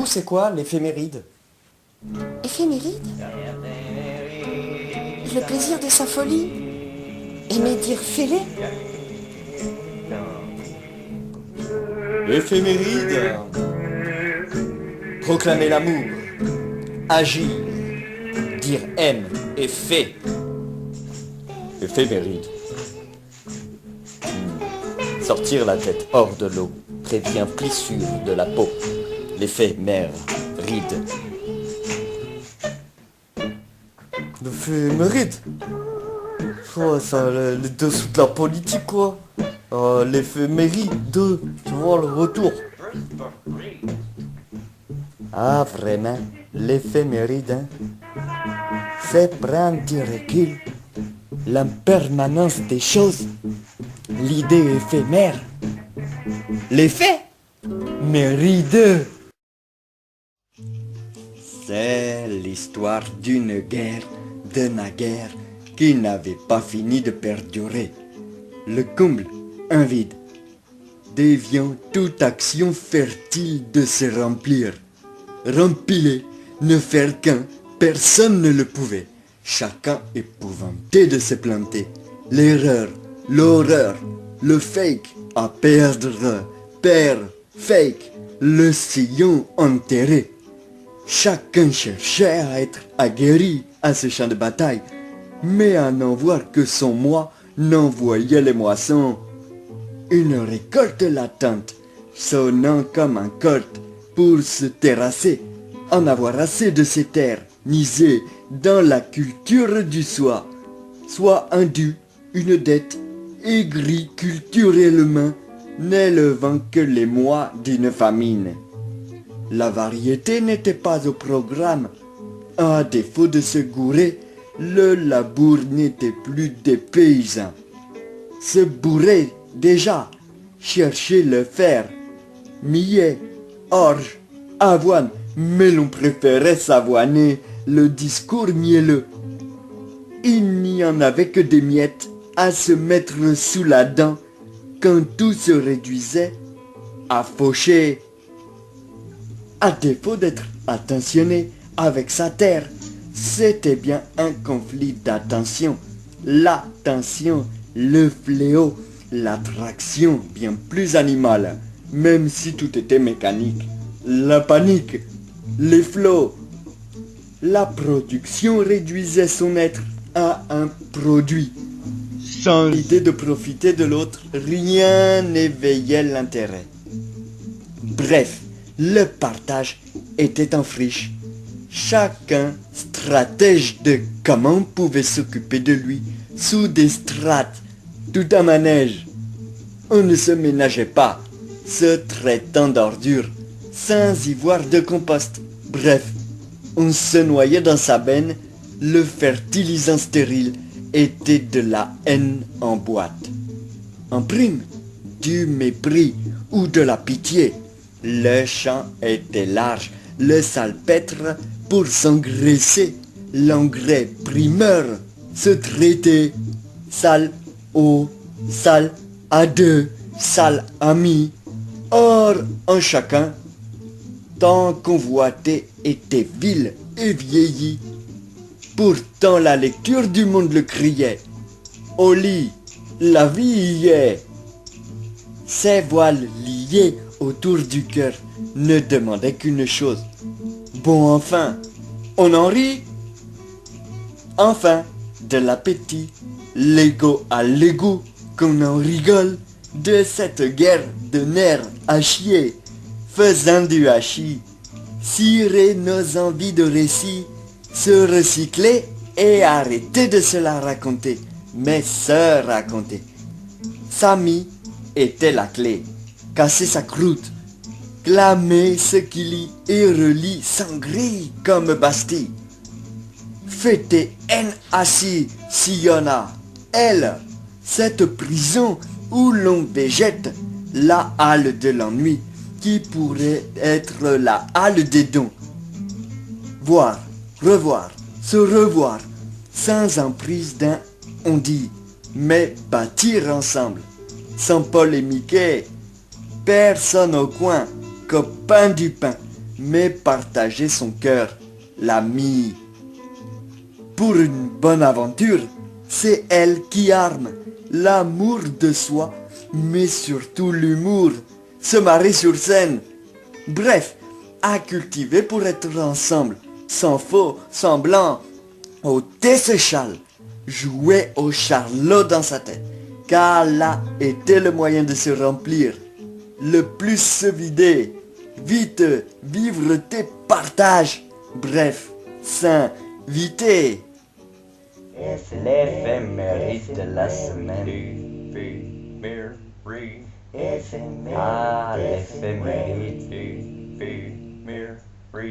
vous, c'est quoi l'éphéméride? Éphéméride? Le plaisir de sa folie? Aimer dire fêlé? Éphéméride. Proclamer l'amour. Agir. Dire aime et fait. Éphéméride. Sortir la tête hors de l'eau prévient plissure de la peau. L'éphémère ride. L'éphéméride. Oh, ça, les dessous de la politique, quoi. L'éphéméride, tu vois, le retour. Ah, vraiment, l'éphéméride, hein, c'est prendre du recul, l'impermanence des choses, l'idée éphémère, l'effet méride. C'est l'histoire d'une guerre de naguère qui n'avait pas fini de perdurer. Le comble, un vide, déviant toute action fertile de se remplir. Rempiler, ne faire qu'un, personne ne le pouvait. Chacun épouvanté de se planter. L'erreur, l'horreur, le fake à perdre, père, fake, le sillon enterré. Chacun cherchait à être aguerri à ce champ de bataille, mais à n'en voir que son moi n'envoyait les moissons. Une récolte latente, sonnant comme un colt pour se terrasser, en avoir assez de ces terres misées dans la culture du soi, soit un dû, une dette, aigri culturellement, n'élevant que les mois d'une famine. La variété n'était pas au programme. À défaut de se gourer, le labour n'était plus des paysans. Se bourrer déjà, chercher le fer, millet, orge, avoine, mais l'on préférait s'avoiner le discours mielleux. Il n'y en avait que des miettes à se mettre sous la dent quand tout se réduisait à faucher. À défaut d'être attentionné avec sa terre, c'était bien un conflit d'attention. L'attention, le fléau, l'attraction bien plus animale, même si tout était mécanique. La panique, les flots, la production réduisait son être à un produit. Sans l'idée de profiter de l'autre, rien n'éveillait l'intérêt. Bref, le partage était en friche. Chacun stratège de comment pouvait s'occuper de lui sous des strates, tout un manège. On ne se ménageait pas, se traitant d'ordures, sans y voir de compost. Bref, on se noyait dans sa benne, le fertilisant stérile était de la haine en boîte. En prime, du mépris ou de la pitié. Le champ était large, le salpêtre pour s'engraisser, l'engrais primeur se traitait, sale au, sale à deux, sale ami. Or, en chacun, tant convoité était vil et vieilli. Pourtant la lecture du monde le criait. Au lit, la vie y est. Ces voiles liés autour du cœur ne demandaient qu'une chose. Bon, enfin, on en rit. Enfin, de l'appétit, l'ego à l'égout, qu'on en rigole de cette guerre de nerfs à chier, faisant du hachis, cirer nos envies de récit, se recycler et arrêter de se la raconter, mais se raconter. Samy était la clé, casser sa croûte, clamer ce qui lit et relit sans grille comme Bastille. Fêter haine assis s'il y en a, elle, cette prison où l'on végète, la halle de l'ennui qui pourrait être la halle des dons. Voir, revoir, se revoir, sans emprise d'un on dit, mais bâtir ensemble, sans polémiquer, personne au coin, copain du pain, mais partager son cœur, l'ami. Pour une bonne aventure, c'est elle qui arme l'amour de soi, mais surtout l'humour, se marrer sur scène. Bref, à cultiver pour être ensemble, sans faux, semblant, ôter ses châles, jouer au charlot dans sa tête, car là était le moyen de se remplir, le plus se vider, vite vivre tes partages, bref, s'inviter. L'éphéméride de la semaine. Ah, l'éphéméride.